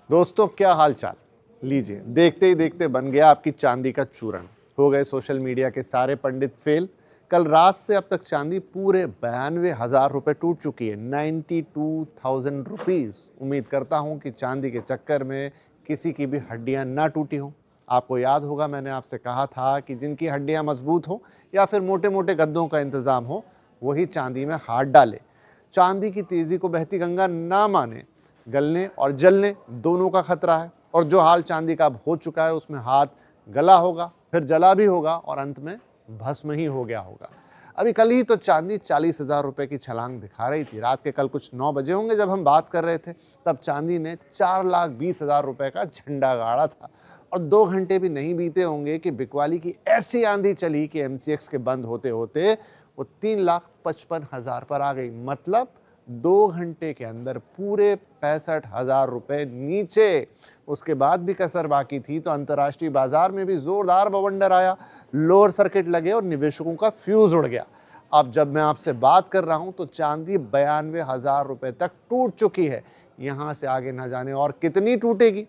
दोस्तों क्या हाल चाल। लीजिए, देखते ही देखते बन गया आपकी चांदी का चूरण। हो गए सोशल मीडिया के सारे पंडित फेल। कल रात से अब तक चांदी पूरे 92,000 रुपये टूट चुकी है। 92,000 रुपीज़। उम्मीद करता हूं कि चांदी के चक्कर में किसी की भी हड्डियां ना टूटी हों। आपको याद होगा मैंने आपसे कहा था कि जिनकी हड्डियां मजबूत हों या फिर मोटे मोटे गद्दों का इंतजाम हो वही चांदी में हाथ डाले। चांदी की तेजी को बहती गंगा ना माने। गलने और जलने दोनों का खतरा है, और जो हाल चांदी का अब हो चुका है उसमें हाथ गला होगा, फिर जला भी होगा और अंत में भस्म ही हो गया होगा। अभी कल ही तो चांदी 40,000 रुपए की छलांग दिखा रही थी। रात के कल कुछ 9 बजे होंगे जब हम बात कर रहे थे, तब चांदी ने 4,20,000 रुपए का झंडा गाड़ा था। और 2 घंटे भी नहीं बीते होंगे कि बिकवाली की ऐसी आंधी चली कि एमसीएक्स के बंद होते होते वो 3,55,000 पर आ गई। मतलब 2 घंटे के अंदर पूरे 65,000 रुपए नीचे। उसके बाद भी कसर बाकी थी तो अंतर्राष्ट्रीय बाजार में भी जोरदार बवंडर आया, लोअर सर्किट लगे और निवेशकों का फ्यूज उड़ गया। अब जब मैं आपसे बात कर रहा हूं तो चांदी 92,000 रुपए तक टूट चुकी है। यहां से आगे न जाने और कितनी टूटेगी।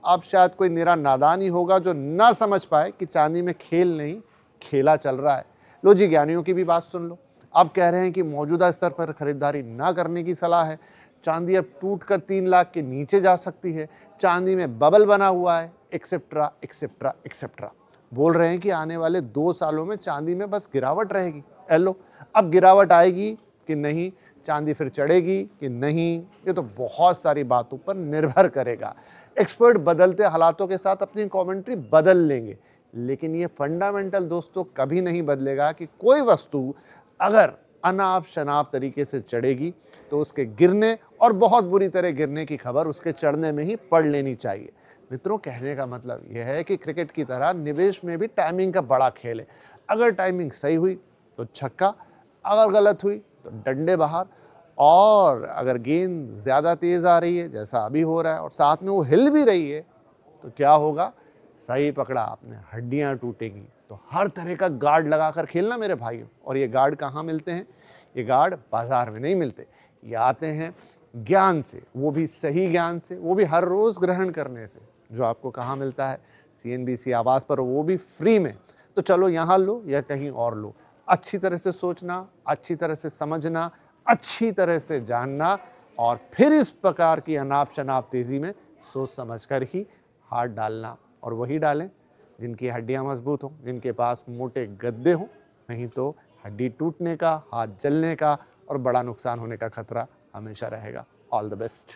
अब शायद कोई निरा नादान ही होगा जो ना समझ पाए कि चांदी में खेल नहीं, खेला चल रहा है। लो जी, ज्ञानियों की भी बात सुन लो। अब कह रहे हैं कि मौजूदा स्तर पर खरीदारी ना करने की सलाह है। चांदी अब टूटकर 3 लाख के नीचे जा सकती है। चांदी में बबल बना हुआ है, एक्सेप्ट्रा एक्सेप्ट्रा एक्सेप्ट्रा। बोल रहे हैं कि आने वाले 2 सालों में चांदी में बस गिरावट रहेगी। एलो, अब गिरावट आएगी कि नहीं, चांदी फिर चढ़ेगी कि नहीं, ये तो बहुत सारी बातों पर निर्भर करेगा। एक्सपर्ट बदलते हालातों के साथ अपनी कमेंट्री बदल लेंगे, लेकिन ये फंडामेंटल दोस्तों कभी नहीं बदलेगा कि कोई वस्तु अगर अनाप शनाप तरीके से चढ़ेगी तो उसके गिरने और बहुत बुरी तरह गिरने की खबर उसके चढ़ने में ही पढ़ लेनी चाहिए। मित्रों, कहने का मतलब यह है कि क्रिकेट की तरह निवेश में भी टाइमिंग का बड़ा खेल है। अगर टाइमिंग सही हुई तो छक्का, अगर गलत हुई तो डंडे बाहर। और अगर गेंद ज़्यादा तेज़ आ रही है जैसा अभी हो रहा है और साथ में वो हिल भी रही है तो क्या होगा? सही पकड़ा आपने, हड्डियां टूटेंगी। तो हर तरह का गार्ड लगाकर खेलना मेरे भाइयों। और ये गार्ड कहाँ मिलते हैं? ये गार्ड बाजार में नहीं मिलते, ये आते हैं ज्ञान से, वो भी सही ज्ञान से, वो भी हर रोज ग्रहण करने से। जो आपको कहाँ मिलता है? सीएनबीसी आवाज पर, वो भी फ्री में। तो चलो यहाँ लो या कहीं और लो, अच्छी तरह से सोचना, अच्छी तरह से समझना, अच्छी तरह से जानना, और फिर इस प्रकार की अनाप शनाप तेजी में सोच समझ कर ही हाथ डालना। और वही डालें जिनकी हड्डियां मजबूत हों, जिनके पास मोटे गद्दे हों। नहीं तो हड्डी टूटने का, हाथ जलने का और बड़ा नुकसान होने का खतरा हमेशा रहेगा। All the best.